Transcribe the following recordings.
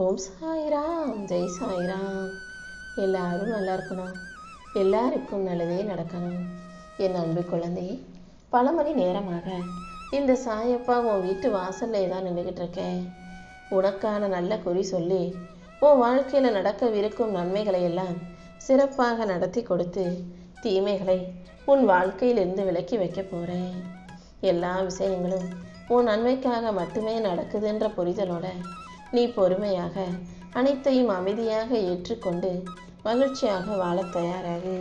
ஓம் சாய்ராம், ஜெய் சாய்ராம். எல்லாரும் நல்லா இருக்கணும், எல்லாருக்கும் நல்லதே நடக்கணும். என் அன்பு குழந்தையே, பல மணி நேரமாக இந்த சாயப்பா உன் வீட்டு வாசல்லே தான் நின்றுக்கிட்டு இருக்கேன். உனக்கான நல்ல குறி சொல்லி உன் வாழ்க்கையில் நடக்கவிருக்கும் நன்மைகளை எல்லாம் சிறப்பாக நடத்தி கொடுத்து தீமைகளை உன் வாழ்க்கையிலிருந்து விலக்கி வைக்க போகிறேன். எல்லா விஷயங்களும் உன் நன்மைக்காக மட்டுமே நடக்குதுன்ற புரிதலோட நீ பொறுமையாக அனைத்தையும் அமைதியாக ஏற்றுக்கொண்டு மகிழ்ச்சியாக வாழ தயாராகு.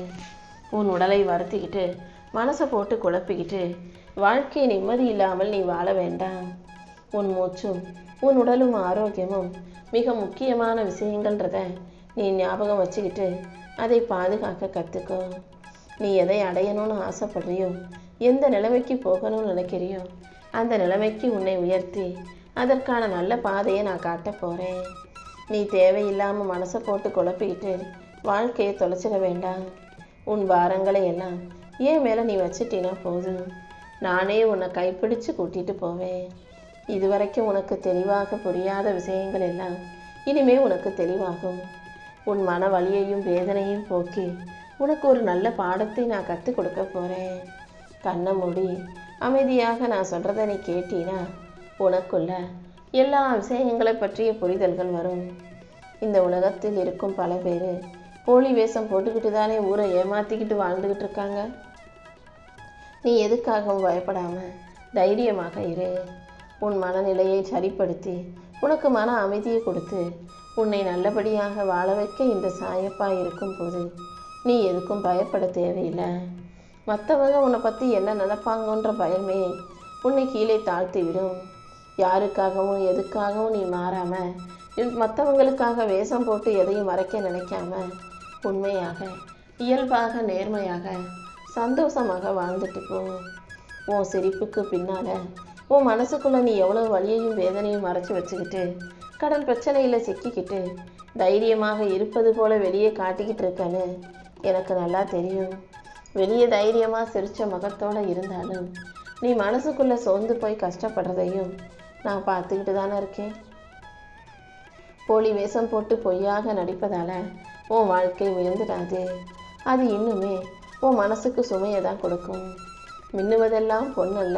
உன் உடலை வருத்திக்கிட்டு மனசை போட்டு குழப்பிக்கிட்டு வாழ்க்கை நிம்மதி இல்லாமல் நீ வாழ வேண்டாம். உன் மூச்சும் உன் உடலும் ஆரோக்கியமும் மிக முக்கியமான விஷயங்கள்ன்றத நீ ஞாபகம் வச்சுக்கிட்டு அதை பாதுகாக்க கற்றுக்கோ. நீ எதை அடையணும்னு ஆசைப்படுறியோ, எந்த நிலைமைக்கு போகணும்னு நினைக்கிறியோ அந்த நிலைமைக்கு உன்னை உயர்த்தி அதற்கான நல்ல பாதையை நான் காட்ட போகிறேன். நீ தேவையில்லாமல் மனசை போட்டு குழப்பிக்கிட்டு வாழ்க்கையை தொலைச்சிட வேண்டாம். உன் பாரங்களை எல்லாம் ஏன் மேலே நீ வச்சிட்டினா போதும், நானே உன்னை கைப்பிடிச்சு கூட்டிகிட்டு போவேன். இதுவரைக்கும் உனக்கு தெளிவாக புரியாத விஷயங்கள் எல்லாம் இனிமே உனக்கு தெளிவாகும். உன் மன வலியையும் வேதனையும் போக்கி உனக்கு ஒரு நல்ல பாடத்தை நான் கற்றுக் கொடுக்க போகிறேன். கண்ணை மூடி அமைதியாக நான் சொல்கிறத நீ கேட்டீனா உனக்குள்ள எல்லா விஷயங்களை பற்றிய புரிதல்கள் வரும். இந்த உலகத்தில் இருக்கும் பல பேர் போலி வேஷம் போட்டுக்கிட்டு தானே ஊரை ஏமாற்றிக்கிட்டு வாழ்ந்துக்கிட்டு இருக்காங்க. நீ எதுக்காகவும் பயப்படாமல் தைரியமாக இரு. உன் மனநிலையை சரிப்படுத்தி உனக்கு மன அமைதியை கொடுத்து உன்னை நல்லபடியாக வாழ வைக்க இந்த சாயப்பா இருக்கும்போது நீ எதுக்கும் பயப்பட தேவையில்லை. மற்றவங்க உன்னை பற்றி என்ன நினைப்பாங்கன்ற பயமே உன்னை கீழே தாழ்த்தி விடும். யாருக்காகவும் எதுக்காகவும் நீ மாறாமல் மற்றவங்களுக்காக வேஷம் போட்டு எதையும் மறைக்க நினைக்காம உண்மையாக இயல்பாக நேர்மையாக சந்தோஷமாக வாழ்ந்துட்டு போ. உன் சிரிப்புக்கு பின்னால் உன் மனசுக்குள்ளே நீ எவ்வளோ வலியையும் வேதனையும் மறைச்சி வச்சுக்கிட்டு கடல் பிரச்சனையில் சிக்கிக்கிட்டு தைரியமாக இருப்பது போல வெளியே காட்டிக்கிட்டு இருக்கன்னு எனக்கு நல்லா தெரியும். வெளியே தைரியமாக சிரித்த முகத்தோடு இருந்தாலும் நீ மனசுக்குள்ளே சோர்ந்து போய் கஷ்டப்படுறதையும் நான் பார்த்துக்கிட்டு தானே இருக்கேன். போலி வேஷம் போட்டு பொய்யாக நடிப்பதால் உன் வாழ்க்கை உயர்ந்துடாது. அது இன்னுமே உன் மனசுக்கு சுமையை தான் கொடுக்கும். மின்னுவதெல்லாம் பொண்ணல்ல,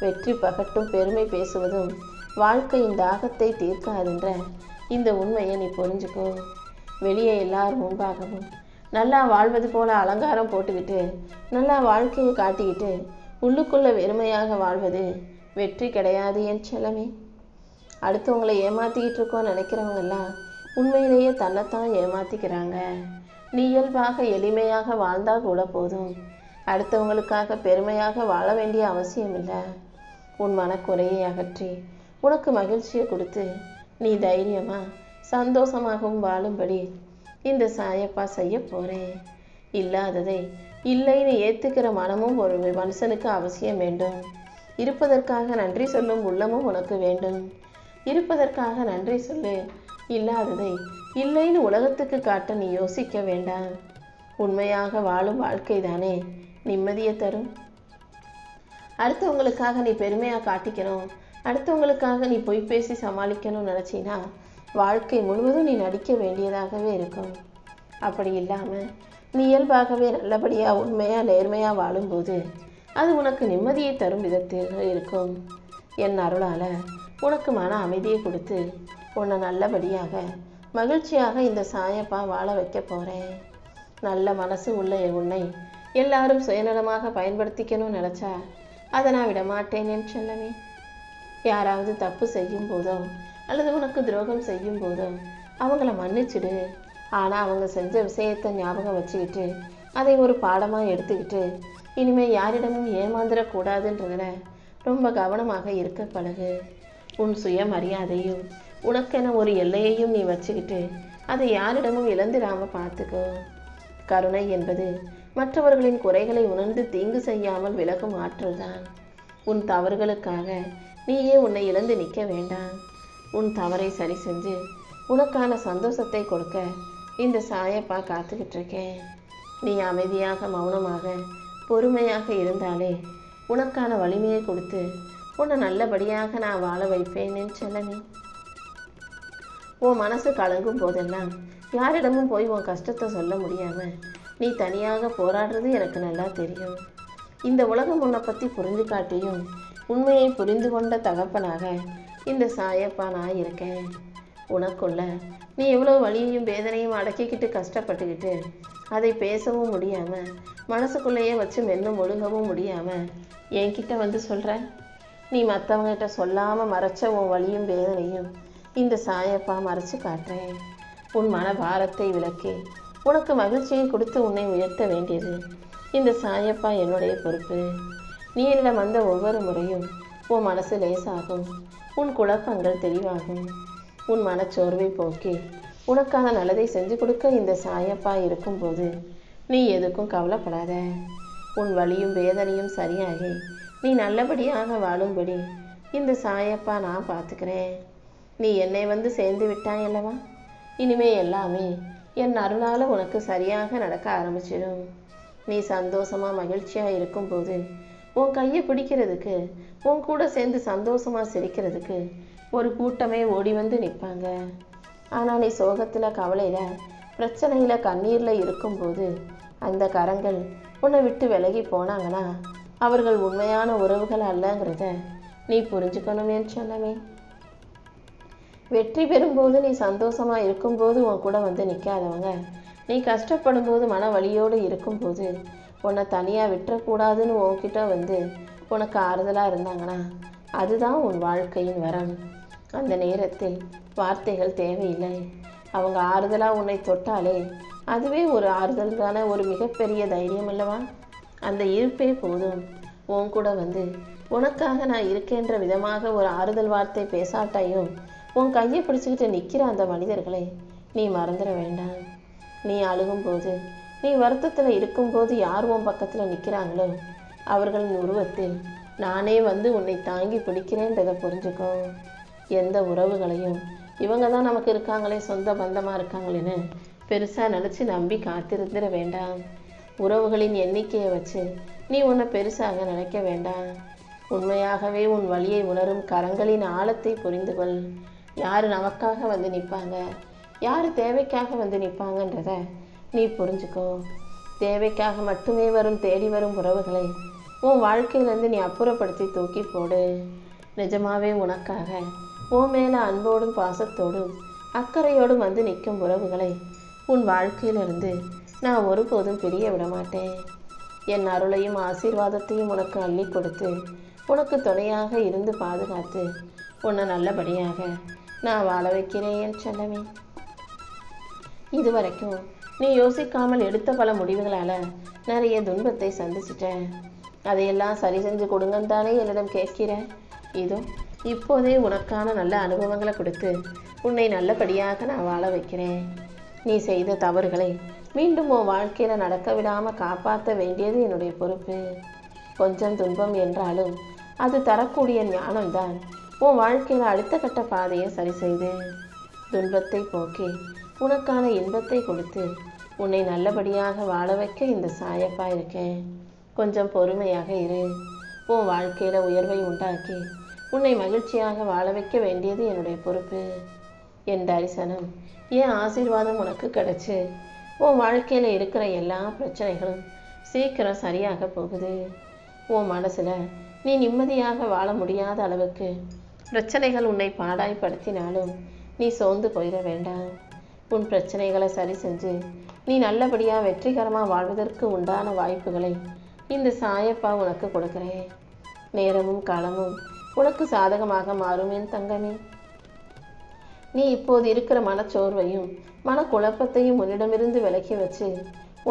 வெற்றி பகட்டும் பெருமை பேசுவதும் வாழ்க்கையின் தாகத்தை தீர்க்காதுன்ற இந்த உண்மையை நீ புரிஞ்சுக்கோ. வெளியே எல்லாரும் முன்பாகவும் நல்லா வாழ்வது போல அலங்காரம் போட்டுக்கிட்டு நல்லா வாழ்க்கையை காட்டிக்கிட்டு உள்ளுக்குள்ளே வெறுமையாக வாழ்வது வெற்றி கிடையாது என் செல்லமே. அடுத்தவங்களை ஏமாற்றிக்கிட்டு இருக்கோன்னு நினைக்கிறவங்கெல்லாம் உண்மையிலேயே தன்னைத்தான் ஏமாற்றிக்கிறாங்க. நீ இயல்பாக எளிமையாக வாழ்ந்தால் கூட போதும். அடுத்தவங்களுக்காக பெருமையாக வாழ வேண்டிய அவசியம் இல்லை. உன் மனக்குறையை அகற்றி உனக்கு மகிழ்ச்சியை கொடுத்து நீ தைரியமாக சந்தோஷமாகவும் வாழும்படி இந்த சாயப்பா செய்ய போகிறேன். இல்லாததை இல்லைன்னு ஏற்றுக்கிற மனமும் ஒரு மனுஷனுக்கு அவசியம் வேண்டும். இருப்பதற்காக நன்றி சொல்லும் உள்ளமும் உனக்கு வேண்டும். இருப்பதற்காக நன்றி சொல்லு. இல்லாததை இல்லைன்னு உலகத்துக்கு காட்ட நீ யோசிக்க வேண்டாம். உண்மையாக வாழும் வாழ்க்கை தானே நிம்மதியை தரும். அடுத்தவங்களுக்காக நீ பெருமையாக காட்டிக்கணும், அடுத்தவங்களுக்காக நீ பொய் பேசி சமாளிக்கணும்னு நினச்சின்னா வாழ்க்கை முழுவதும் நீ நடிக்க வேண்டியதாகவே இருக்கும். அப்படி இல்லாமல் நீ இயல்பாகவே நல்லபடியாக உண்மையாக நேர்மையாக வாழும்போது அது உனக்கு நிம்மதியை தரும் விதத்தில் இருக்கும். என் அருளால் உனக்கு மன அமைதியை கொடுத்து உன்னை நல்லபடியாக மகிழ்ச்சியாக இந்த சாயப்பா வாழ வைக்க போகிறேன். நல்ல மனசு உள்ள உன்னை எல்லாரும் சுயநலமாக பயன்படுத்திக்கணும்னு நினச்சா அதை நான் விடமாட்டேன் என் செல்லமே. யாராவது தப்பு செய்யும் போதோ அல்லது உனக்கு துரோகம் செய்யும் போதோ அவங்கள மன்னிச்சிடு. ஆனால் அவங்க செஞ்ச விஷயத்தை ஞாபகம் வச்சுக்கிட்டு அதை ஒரு பாடமாக எடுத்துக்கிட்டு இனிமேல் யாரிடமும் ஏமாந்துடக்கூடாதுன்றதுல ரொம்ப கவனமாக இருக்க பழகு. உன் சுயமரியாதையும் உனக்கென ஒரு எல்லையையும் நீ வச்சுக்கிட்டு அதை யாரிடமும் இழந்துடாமல் பார்த்துக்கோ. கருணை என்பது மற்றவர்களின் குறைகளை உணர்ந்து தீங்கு செய்யாமல் விலகும் ஆற்றல் தான். உன் தவறுகளுக்காக நீயே உன்னை இழந்து நிற்க வேண்டாம். உன் தவறை சரி செஞ்சு உனக்கான சந்தோஷத்தை கொடுக்க இந்த சாயப்பா காத்துக்கிட்டு இருக்கேன். நீ அமைதியாக மௌனமாக பொறுமையாக இருந்தாலே உனக்கான வலிமையை கொடுத்து உன்னை நல்லபடியாக நான் வாழ வைப்பேன் என் செல்லமே. உன் மனசு கலங்கும் போதெல்லாம் யாரிடமும் போய் உன் கஷ்டத்தை சொல்ல முடியாம நீ தனியாக போராடுறது எனக்கு நல்லா தெரியும். இந்த உலகம் உன்னை பற்றி புரிஞ்சு காட்டியும் உண்மையை புரிந்து கொண்ட தகப்பனாக இந்த சாயப்பா நான் இருக்கேன். உனக்குள்ள நீ எவ்வளோ வலியையும் வேதனையும் அடக்கிக்கிட்டு கஷ்டப்பட்டுக்கிட்டு அதை பேசவும் முடியாமல் மனசுக்குள்ளேயே வச்சு மென்னும் ஒழுங்கவும் முடியாமல் என்கிட்ட வந்து சொல்கிற. நீ மற்றவங்ககிட்ட சொல்லாமல் மறைச்ச உன் வலியும் வேதனையும் இந்த சாயப்பா மறைச்சு காட்டுறேன். உன் மன பாரத்தை விலக்கி உனக்கு மகிழ்ச்சியை கொடுத்து உன்னை உயர்த்த வேண்டியது இந்த சாயப்பா என்னுடைய பொறுப்பு. நீ என்னிடம் வந்த ஒவ்வொரு முறையும் உன் மனசு லேசாகும், உன் குழப்பங்கள் தெளிவாகும். உன் மனச்சோர்வை போக்கி உனக்கான நல்லதை செஞ்சு கொடுக்க இந்த சாயப்பா இருக்கும்போது நீ எதுக்கும் கவலைப்படாத. உன் வலியும் வேதனையும் சரியாகி நீ நல்லபடியாக வாழும்படி இந்த சாயப்பா நான் பார்த்துக்கிறேன். நீ என்னை வந்து சேர்ந்து விட்டாய் அல்லவா, இனிமே எல்லாமே என் அருளால் உனக்கு சரியாக நடக்க ஆரம்பிச்சிடும். நீ சந்தோஷமாக மகிழ்ச்சியாக இருக்கும்போது உன் கையை பிடிக்கிறதுக்கு உன் கூட சேர்ந்து சந்தோஷமாக சிரிக்கிறதுக்கு ஒரு கூட்டமே ஓடி வந்து நிற்பாங்க. ஆனால் நீ சோகத்தில் கவலையில் பிரச்சனையில் கண்ணீரில் இருக்கும்போது அந்த கரங்கள் உன்னை விட்டு விலகி போனாங்கன்னா அவர்கள் உண்மையான உறவுகள் அல்லங்கிறத நீ புரிஞ்சுக்கணுமே சொன்னமே. வெற்றி பெறும்போது நீ சந்தோஷமாக இருக்கும்போது உன் கூட வந்து நிற்காதவங்க நீ கஷ்டப்படும் போது மன வலியோடு இருக்கும்போது உன்னை தனியாக விட்டுறக்கூடாதுன்னு உன்கிட்ட வந்து உனக்கு ஆறுதலாக இருந்தாங்கன்னா அதுதான் உன் வாழ்க்கையின் வரம். அந்த நேரத்தில் வார்த்தைகள் தேவையில்லை. அவங்க ஆறுதலாக உன்னை தொட்டாலே அதுவே ஒரு ஆறுதலான ஒரு மிகப்பெரிய தைரியம் அல்லவா. அந்த இருப்பே போதும். உன் கூட வந்து உனக்காக நான் இருக்கேன்ற விதமாக ஒரு ஆறுதல் வார்த்தை பேசாட்டாயும் உன் கையை பிடிச்சிக்கிட்டு நிற்கிற அந்த மனிதர்களை நீ மறந்துட வேண்டாம். நீ அழுகும்போது நீ வருத்தத்தில் இருக்கும்போது யார் உன் பக்கத்தில் நிற்கிறாங்களோ அவர்களின் உருவத்தில் நானே வந்து உன்னை தாங்கி பிடிக்கிறேன்றதை புரிஞ்சுக்கோ. எந்த உறவுகளையும் இவங்க தான் நமக்கு இருக்காங்களே, சொந்த பந்தமாக இருக்காங்களேன்னு பெருசாக நினச்சி நம்பி காத்திருந்துட வேண்டாம். உறவுகளின் எண்ணிக்கையை வச்சு நீ உன்னை பெருசாக நினைக்க வேண்டாம். உண்மையாகவே உன் வலியை உணரும் கரங்களின் ஆழத்தை புரிந்து கொள். யார் நமக்காக வந்து நிற்பாங்க, யார் தேவைக்காக வந்து நிற்பாங்கன்றத நீ புரிஞ்சுக்கோ. தேவைக்காக மட்டுமே வரும் தேடி வரும் உறவுகளை உன் வாழ்க்கையிலேருந்து நீ அப்புறப்படுத்தி தூக்கி போடு. நிஜமாவே உனக்காக உன் மேலே அன்போடும் பாசத்தோடும் அக்கறையோடும் வந்து நிற்கும் உறவுகளை உன் வாழ்க்கையிலிருந்து நான் ஒருபோதும் பிரிய விட மாட்டேன். என் அருளையும் ஆசீர்வாதத்தையும் உனக்கு அள்ளி கொடுத்து உனக்கு துணையாக இருந்து பாதுகாத்து உன்னை நல்லபடியாக நான் வாழ வைக்கிறேன் என் செல்லமே. இதுவரைக்கும் நீ யோசிக்காமல் எடுத்த பல முடிவுகளால் நிறைய துன்பத்தை சந்திச்சிட்டேன். அதையெல்லாம் சரி செஞ்சு கொடுங்கன்னு தானே என்னிடம் கேட்கிறேன். இதோ இப்போதே உனக்கான நல்ல அனுபவங்களை கொடுத்து உன்னை நல்லபடியாக நான் வாழ வைக்கிறேன். நீ செய்த தவறுகளை மீண்டும் உன் வாழ்க்கையில் நடக்க விடாமல் காப்பாற்ற வேண்டியது என்னுடைய பொறுப்பு. கொஞ்சம் துன்பம் என்றாலும் அது தரக்கூடிய ஞானம்தான் உன் வாழ்க்கையில் அடுத்த கட்ட பாதையை சரி செய்து துன்பத்தை போக்கி உனக்கான இன்பத்தை கொடுத்து உன்னை நல்லபடியாக வாழ வைக்க இந்த சாயப்பா இருக்கேன். கொஞ்சம் பொறுமையாக இரு. உன் வாழ்க்கையில் உயர்வை உண்டாக்கி உன்னை மகிழ்ச்சியாக வாழ வைக்க வேண்டியது என்னுடைய பொறுப்பு. என் தரிசனம், என் ஆசீர்வாதம் உனக்கு கிடைச்சு உன் வாழ்க்கையில் இருக்கிற எல்லா பிரச்சனைகளும் சீக்கிரம் சரியாக போகுது. உன் மனசில் நீ நிம்மதியாக வாழ முடியாத அளவுக்கு பிரச்சனைகள் உன்னை பாடாய்படுத்தினாலும் நீ சோர்ந்து போயிட வேண்டாம். உன் பிரச்சனைகளை சரி செஞ்சு நீ நல்லபடியாக வெற்றிகரமாக வாழ்வதற்கு உண்டான வாய்ப்புகளை இந்த சாயப்பா உனக்கு கொடுக்குறேன். நேரமும் காலமும் உனக்கு சாதகமாக மாறும் என் தங்கமே. நீ இப்போது இருக்கிற மனச்சோர்வையும் மனக்குழப்பத்தையும் உன்னிடமிருந்து விலக்கி வச்சு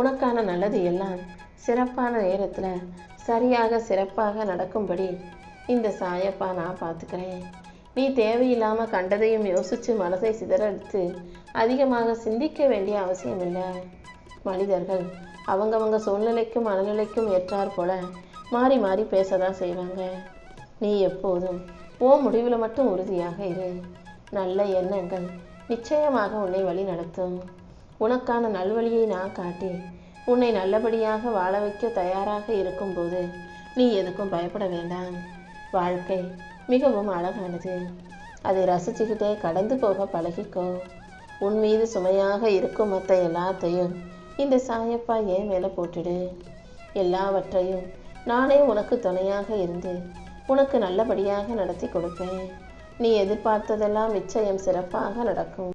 உனக்கான நல்லது எல்லாம் சிறப்பான நேரத்தில் சரியாக சிறப்பாக நடக்கும்படி இந்த சாயப்பா நான் பார்த்துக்கிறேன். நீ தேவையில்லாமல் கண்டதையும் யோசித்து மனதை சிதறடித்து அதிகமாக சிந்திக்க வேண்டிய அவசியம் இல்லை. மனிதர்கள் அவங்கவங்க சூழ்நிலைக்கும் மனநிலைக்கும் ஏற்றாற் போல மாறி மாறி பேசதான் செய்வாங்க. நீ எப்போதும் ஓ முடிவில் மட்டும் உறுதியாக இரு. நல்ல எண்ணங்கள் நிச்சயமாக உன்னை வழி நடத்தும். உனக்கான நல்வழியை நான் காட்டி உன்னை நல்லபடியாக வாழ வைக்க தயாராக இருக்கும்போது நீ எதுக்கும் பயப்பட வேண்டாம். வாழ்க்கை மிகவும் அழகானது. அதை ரசிச்சுக்கிட்டே கடந்து போக பழகிக்கோ. உன் மீது சுமையாக இருக்கும் மற்ற எல்லாத்தையும் இந்த சாயப்பா ஏன் மேலே போட்டுடு. எல்லாவற்றையும் நானே உனக்கு துணையாக இருந்து உனக்கு நல்லபடியாக நடத்தி கொடுப்பேன். நீ எதிர்பார்த்ததெல்லாம் நிச்சயம் சிறப்பாக நடக்கும்.